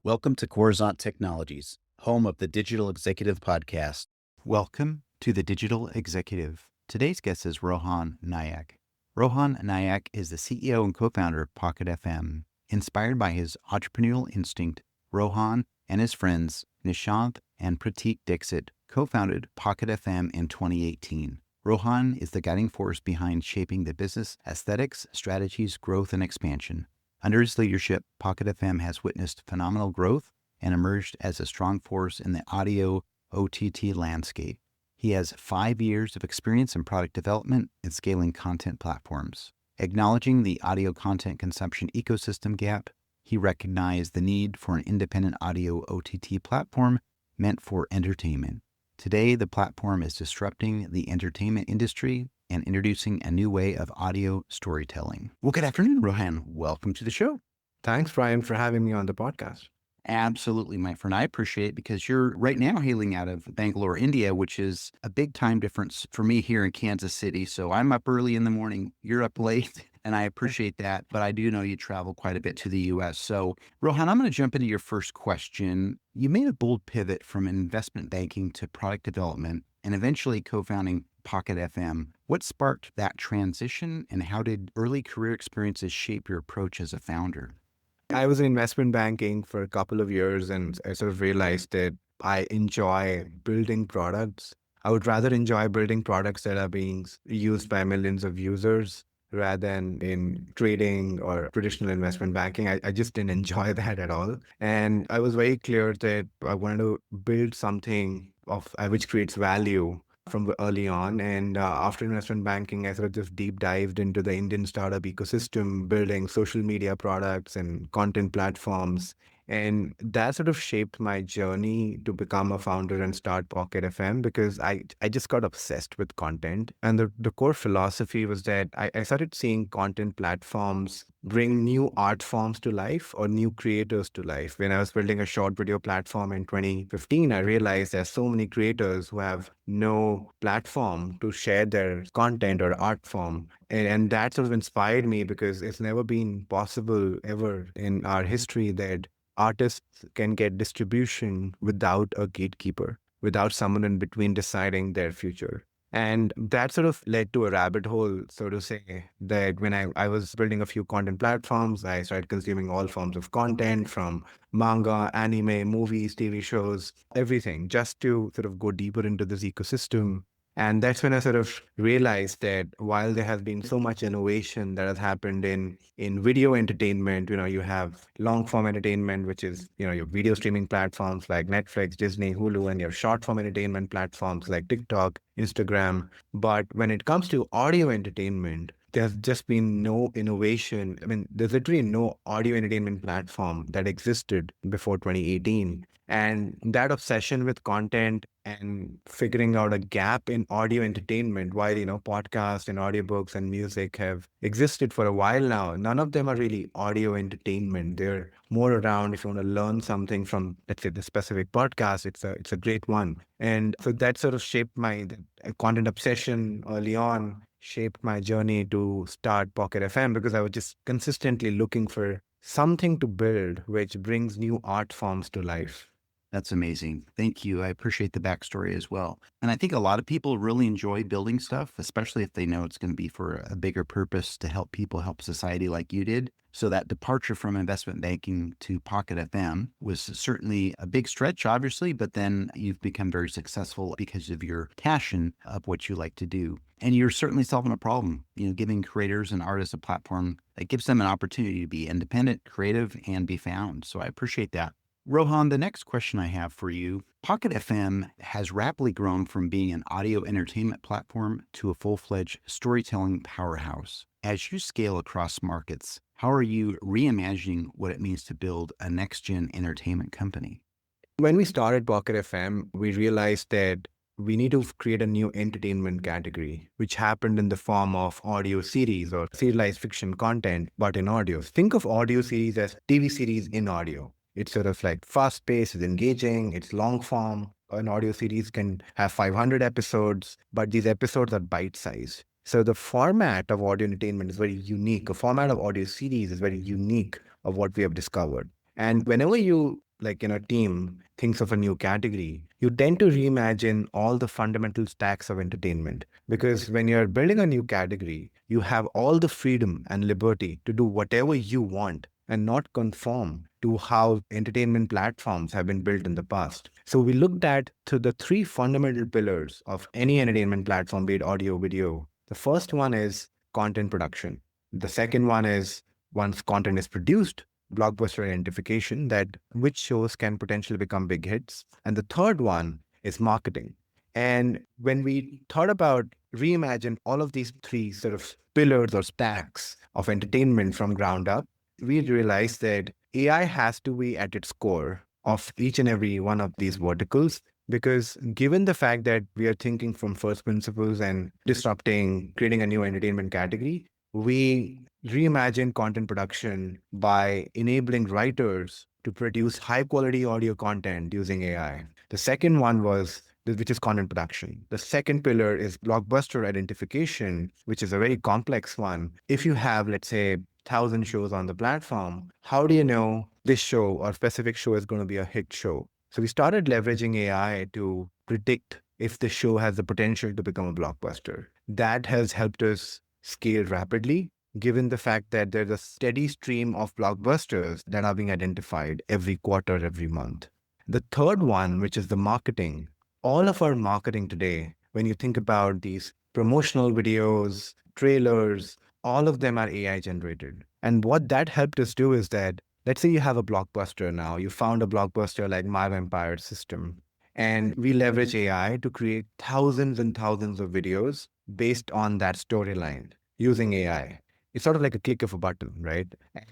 Welcome to Coruzant Technologies, home of the Digital Executive Podcast. Welcome to the Digital Executive. Today's guest is Rohan Nayak. Rohan Nayak is the CEO and co-founder of Pocket FM. Inspired by his entrepreneurial instinct, Rohan and his friends Nishant and Pratik Dixit co-founded Pocket FM in 2018. Rohan is the guiding force behind shaping the business aesthetics, strategies, growth, and expansion. Under his leadership, Pocket FM has witnessed phenomenal growth and emerged as a strong force in the audio OTT landscape. He has 5 years of experience in product development and scaling content platforms. Acknowledging the audio content consumption ecosystem gap, he recognized the need for an independent audio OTT platform meant for entertainment. Today, the platform is disrupting the entertainment industry and introducing a new way of audio storytelling. Well, good afternoon, Rohan. Welcome to the show. Thanks, Brian, for having me on the podcast. Absolutely, my friend. I appreciate it because you're right now hailing out of Bangalore, India, which is a big time difference for me here in Kansas City. So I'm up early in the morning, you're up late, and I appreciate that. But I do know you travel quite a bit to the US. So Rohan, I'm going to jump into your first question. You made a bold pivot from investment banking to product development and eventually co-founding Pocket FM. What sparked that transition and how did early career experiences shape your approach as a founder? I was in investment banking for a couple of years and I sort of realized that I enjoy building products. I would rather enjoy building products that are being used by millions of users rather than in trading or traditional investment banking. I just didn't enjoy that at all. And I was very clear that I wanted to build something which creates value from early on. And after investment banking, I sort of just deep dived into the Indian startup ecosystem, building social media products and content platforms. And that sort of shaped my journey to become a founder and start Pocket FM because I just got obsessed with content. And the core philosophy was that I started seeing content platforms bring new art forms to life or new creators to life. When I was building a short video platform in 2015, I realized there's so many creators who have no platform to share their content or art form. And that sort of inspired me because it's never been possible ever in our history that artists can get distribution without a gatekeeper, without someone in between deciding their future. And that sort of led to a rabbit hole, so to say, that when I was building a few content platforms, I started consuming all forms of content from manga, anime, movies, TV shows, everything, just to sort of go deeper into this ecosystem. And that's when I sort of realized that while there has been so much innovation that has happened in video entertainment, you have long form entertainment, which is, your video streaming platforms like Netflix, Disney, Hulu, and your short form entertainment platforms like TikTok, Instagram. But when it comes to audio entertainment, there's just been no innovation. I mean, there's literally no audio entertainment platform that existed before 2018. And that obsession with content and figuring out a gap in audio entertainment, while, podcasts and audiobooks and music have existed for a while now, none of them are really audio entertainment. They're more around if you want to learn something from, let's say, the specific podcast, it's a great one. And so that sort of shaped my content obsession early on, shaped my journey to start Pocket FM because I was just consistently looking for something to build which brings new art forms to life. That's amazing. Thank you. I appreciate the backstory as well. And I think a lot of people really enjoy building stuff, especially if they know it's going to be for a bigger purpose to help people, help society like you did. So that departure from investment banking to Pocket FM was certainly a big stretch, obviously, but then you've become very successful because of your passion of what you like to do. And you're certainly solving a problem, giving creators and artists a platform that gives them an opportunity to be independent, creative, and be found. So I appreciate that. Rohan, the next question I have for you, Pocket FM has rapidly grown from being an audio entertainment platform to a full-fledged storytelling powerhouse. As you scale across markets, how are you reimagining what it means to build a next-gen entertainment company? When we started Pocket FM, we realized that we need to create a new entertainment category, which happened in the form of audio series or serialized fiction content, but in audio. Think of audio series as TV series in audio. It's sort of like fast-paced, it's engaging, it's long form. An audio series can have 500 episodes, but these episodes are bite-sized. So the format of audio entertainment is very unique. A format of audio series is very unique of what we have discovered. And whenever you team thinks of a new category, you tend to reimagine all the fundamental stacks of entertainment. Because when you're building a new category, you have all the freedom and liberty to do whatever you want and not conform to how entertainment platforms have been built in the past. So we looked at to the three fundamental pillars of any entertainment platform, be it audio, video. The first one is content production. The second one is, once content is produced, blockbuster identification, that which shows can potentially become big hits. And the third one is marketing. And when we thought about reimagine all of these three sort of pillars or stacks of entertainment from ground up, we realized that AI has to be at its core of each and every one of these verticals. Because given the fact that we are thinking from first principles and disrupting, creating a new entertainment category, we reimagine content production by enabling writers to produce high quality audio content using AI. The second one was which is content production. The second pillar is blockbuster identification, which is a very complex one. If you have, let's say, 1,000 shows on the platform, how do you know this show or specific show is going to be a hit show? So we started leveraging AI to predict if the show has the potential to become a blockbuster. That has helped us scale rapidly, given the fact that there's a steady stream of blockbusters that are being identified every quarter, every month. The third one, which is the marketing, all of our marketing today, when you think about these promotional videos, trailers, all of them are AI generated. And what that helped us do is that, let's say you have a blockbuster now, you found a blockbuster like My Vampire System, and we leverage AI to create thousands and thousands of videos based on that storyline using AI. It's sort of like a click of a button, right?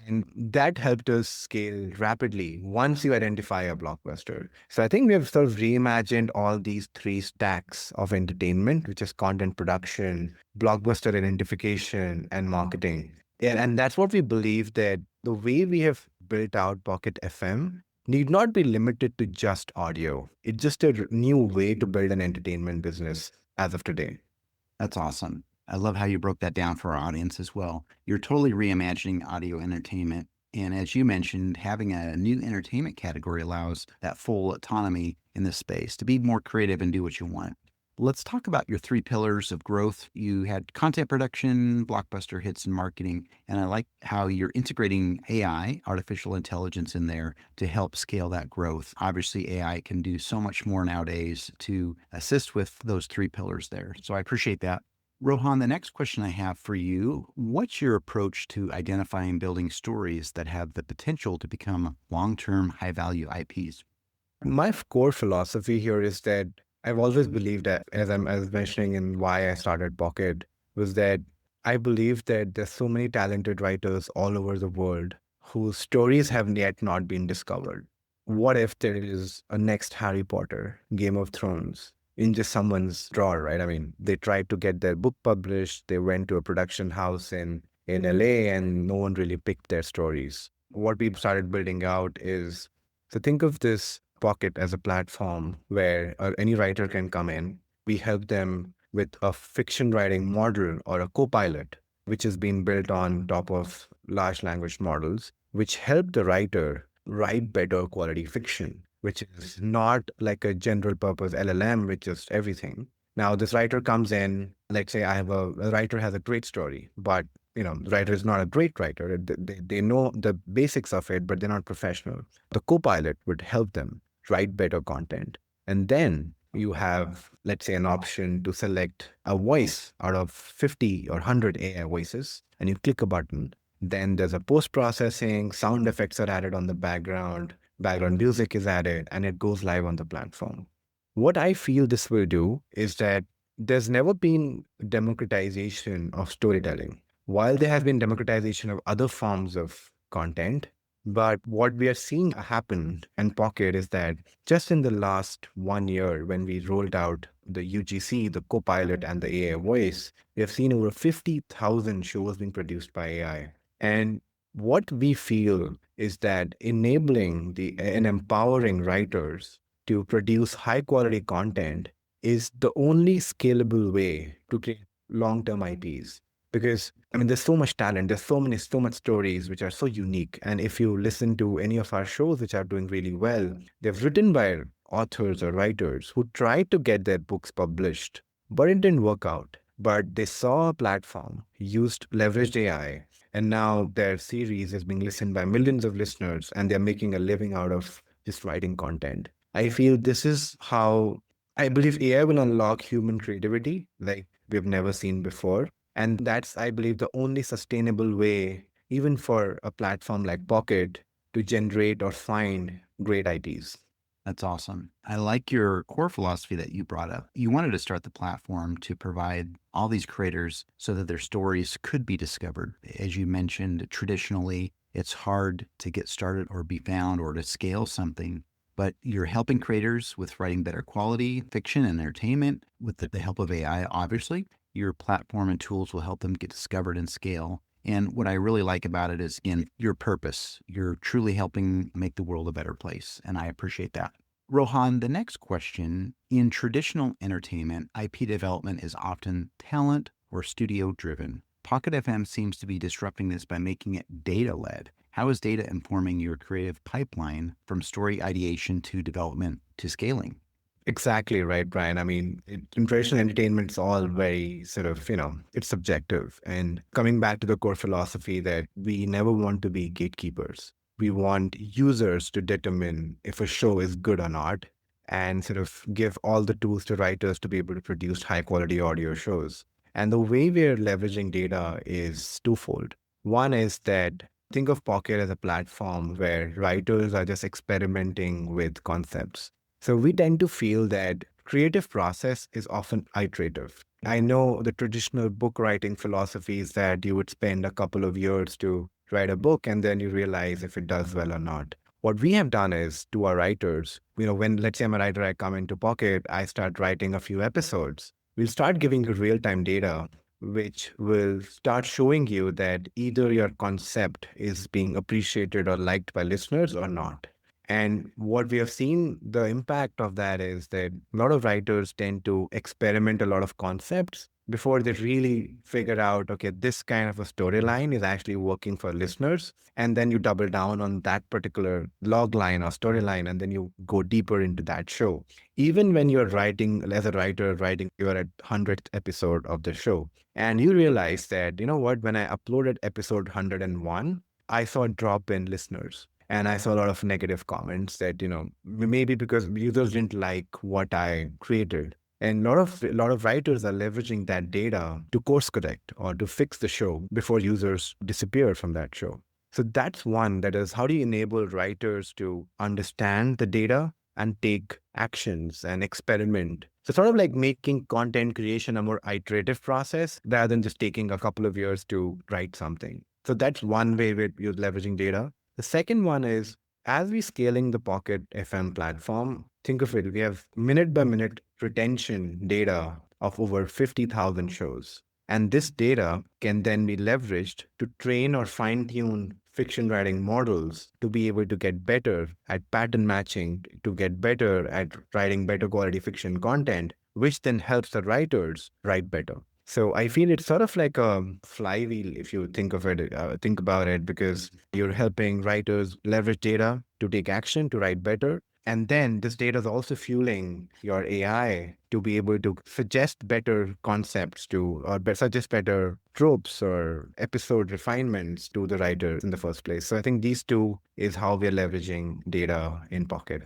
And that helped us scale rapidly once you identify a blockbuster. So I think we have sort of reimagined all these three stacks of entertainment, which is content production, blockbuster identification, and marketing. And that's what we believe, that the way we have built out Pocket FM need not be limited to just audio. It's just a new way to build an entertainment business as of today. That's awesome. I love how you broke that down for our audience as well. You're totally reimagining audio entertainment. And as you mentioned, having a new entertainment category allows that full autonomy in this space to be more creative and do what you want. Let's talk about your three pillars of growth. You had content production, blockbuster hits, and marketing. And I like how you're integrating AI, artificial intelligence, in there to help scale that growth. Obviously, AI can do so much more nowadays to assist with those three pillars there. So I appreciate that. Rohan, the next question I have for you, what's your approach to identifying and building stories that have the potential to become long-term high-value IPs? My core philosophy here is that I've always believed that, as I was mentioning in why I started Pocket, was that I believe that there's so many talented writers all over the world whose stories have yet not been discovered. What if there is a next Harry Potter, Game of Thrones, in just someone's drawer, right? I mean, they tried to get their book published. They went to a production house in LA and no one really picked their stories. What we started building out is, so think of this Pocket as a platform where any writer can come in. We help them with a fiction writing model or a co-pilot, which has been built on top of large language models, which help the writer write better quality fiction, which is not like a general purpose LLM, which is everything. Now, this writer comes in, let's say a writer has a great story, but the writer is not a great writer. They know the basics of it, but they're not professional. The co-pilot would help them write better content. And then you have, let's say, an option to select a voice out of 50 or 100 AI voices, and you click a button. Then there's a post-processing, sound effects are added on the background music is added, and it goes live on the platform. What I feel this will do is that there's never been democratization of storytelling. While there has been democratization of other forms of content, but what we are seeing happen in Pocket is that just in the last 1 year, when we rolled out the UGC, the Copilot, and the AI voice, we have seen over 50,000 shows being produced by AI. And what we feel is that enabling and empowering writers to produce high quality content is the only scalable way to create long-term IPs. Because I mean, there's so much talent, there's so much stories which are so unique. And if you listen to any of our shows which are doing really well, they're written by authors or writers who tried to get their books published, but it didn't work out. But they saw a platform, leveraged AI, and now their series is being listened by millions of listeners, and they're making a living out of just writing content. I feel this is how I believe AI will unlock human creativity like we've never seen before. And that's, I believe, the only sustainable way, even for a platform like Pocket, to generate or find great ideas. That's awesome. I like your core philosophy that you brought up. You wanted to start the platform to provide all these creators so that their stories could be discovered. As you mentioned, traditionally, it's hard to get started or be found or to scale something, but you're helping creators with writing better quality fiction and entertainment with the help of AI, obviously. Your platform and tools will help them get discovered and scale. And what I really like about it is, again, your purpose. You're truly helping make the world a better place. And I appreciate that. Rohan, the next question. In traditional entertainment, IP development is often talent or studio driven. Pocket FM seems to be disrupting this by making it data led. How is data informing your creative pipeline from story ideation to development to scaling? Exactly right, Brian. I mean, in traditional entertainment, it's all very sort of, it's subjective. And coming back to the core philosophy that we never want to be gatekeepers. We want users to determine if a show is good or not and sort of give all the tools to writers to be able to produce high quality audio shows. And the way we're leveraging data is twofold. One is that think of Pocket as a platform where writers are just experimenting with concepts. So we tend to feel that creative process is often iterative. I know the traditional book writing philosophy is that you would spend a couple of years to write a book and then you realize if it does well or not. What we have done is to our writers, when let's say I'm a writer, I come into Pocket, I start writing a few episodes. We'll start giving you real-time data, which will start showing you that either your concept is being appreciated or liked by listeners or not. And what we have seen, the impact of that is that a lot of writers tend to experiment a lot of concepts before they really figure out, okay, this kind of a storyline is actually working for listeners. And then you double down on that particular log line or storyline, and then you go deeper into that show. Even when you're writing, as a writer, you're at 100th episode of the show, and you realize that, you know what, when I uploaded episode 101, I saw a drop in listeners. And I saw a lot of negative comments that, maybe because users didn't like what I created. And a lot of writers are leveraging that data to course correct or to fix the show before users disappear from that show. So that's one, that is, how do you enable writers to understand the data and take actions and experiment? So sort of like making content creation a more iterative process rather than just taking a couple of years to write something. So that's one way we're leveraging data. The second one is, as we scaling the Pocket FM platform, think of it, we have minute by minute retention data of over 50,000 shows. And this data can then be leveraged to train or fine tune fiction writing models to be able to get better at pattern matching, to get better at writing better quality fiction content, which then helps the writers write better. So I feel it's sort of like a flywheel if you think about it, because you're helping writers leverage data to take action, to write better. And then this data is also fueling your AI to be able to suggest better concepts suggest better tropes or episode refinements to the writers in the first place. So I think these two is how we're leveraging data in Pocket.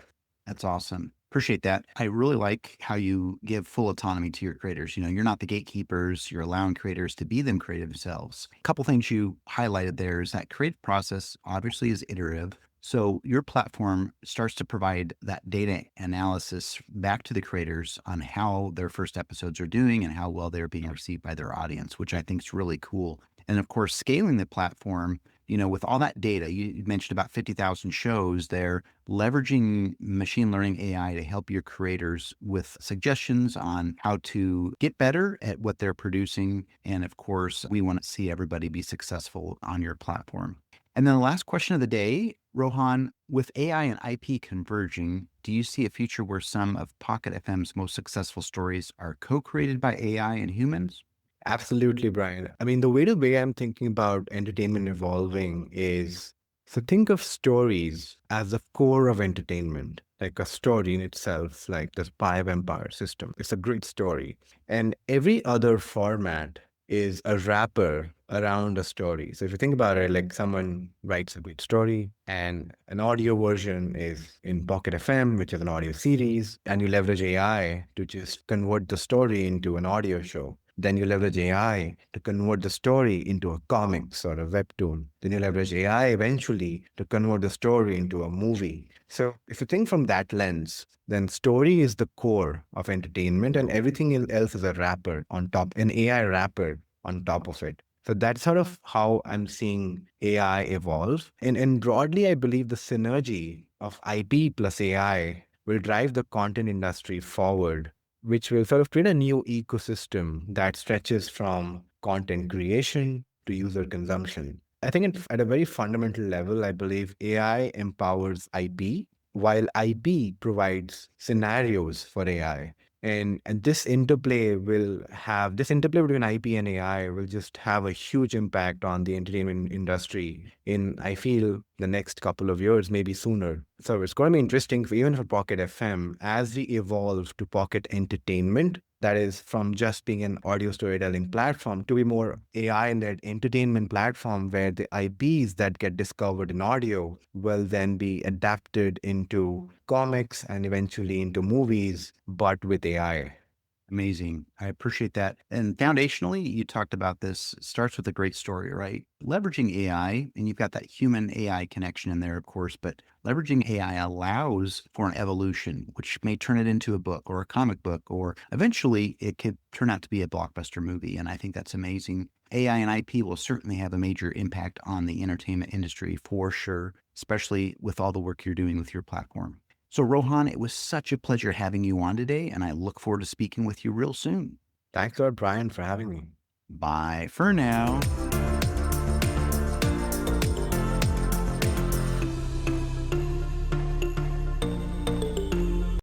That's awesome. Appreciate that. I really like how you give full autonomy to your creators. You're not the gatekeepers. You're allowing creators to be them creative selves. A couple things you highlighted there is that creative process obviously is iterative. So your platform starts to provide that data analysis back to the creators on how their first episodes are doing and how well they're being received by their audience, which I think is really cool. And of course, scaling the platform, with all that data, you mentioned about 50,000 shows there, leveraging machine learning AI to help your creators with suggestions on how to get better at what they're producing. And of course, we want to see everybody be successful on your platform. And then the last question of the day, Rohan, with AI and IP converging, do you see a future where some of Pocket FM's most successful stories are co-created by AI and humans? Absolutely, Brian. I mean, the way I'm thinking about entertainment evolving is, so think of stories as the core of entertainment, like a story in itself, like the Spy Vampire system. It's a great story. And every other format is a wrapper around a story. So if you think about it, like someone writes a great story and an audio version is in Pocket FM, which is an audio series, and you leverage AI to just convert the story into an audio show. Then you leverage AI to convert the story into a comics or a webtoon. Then you leverage AI eventually to convert the story into a movie. So if you think from that lens, then story is the core of entertainment and everything else is a wrapper on top, an AI wrapper on top of it. So that's sort of how I'm seeing AI evolve. And broadly, I believe the synergy of IP plus AI will drive the content industry forward, which will sort of create a new ecosystem that stretches from content creation to user consumption. I think at a very fundamental level, I believe AI empowers IP while IP provides scenarios for AI. And this interplay between IP and AI will just have a huge impact on the entertainment industry in, I feel, the next couple of years, maybe sooner. So it's going to be interesting even for Pocket FM as we evolve to Pocket Entertainment. That is from just being an audio storytelling platform to be more AI-led entertainment platform where the IPs that get discovered in audio will then be adapted into comics and eventually into movies, but with AI. Amazing. I appreciate that. And foundationally, you talked about this, starts with a great story, right? Leveraging AI, and you've got that human AI connection in there, of course, but leveraging AI allows for an evolution, which may turn it into a book or a comic book, or eventually it could turn out to be a blockbuster movie. And I think that's amazing. AI and IP will certainly have a major impact on the entertainment industry for sure, especially with all the work you're doing with your platform. So, Rohan, it was such a pleasure having you on today, and I look forward to speaking with you real soon. Thanks a lot, Brian, for having me. Bye for now.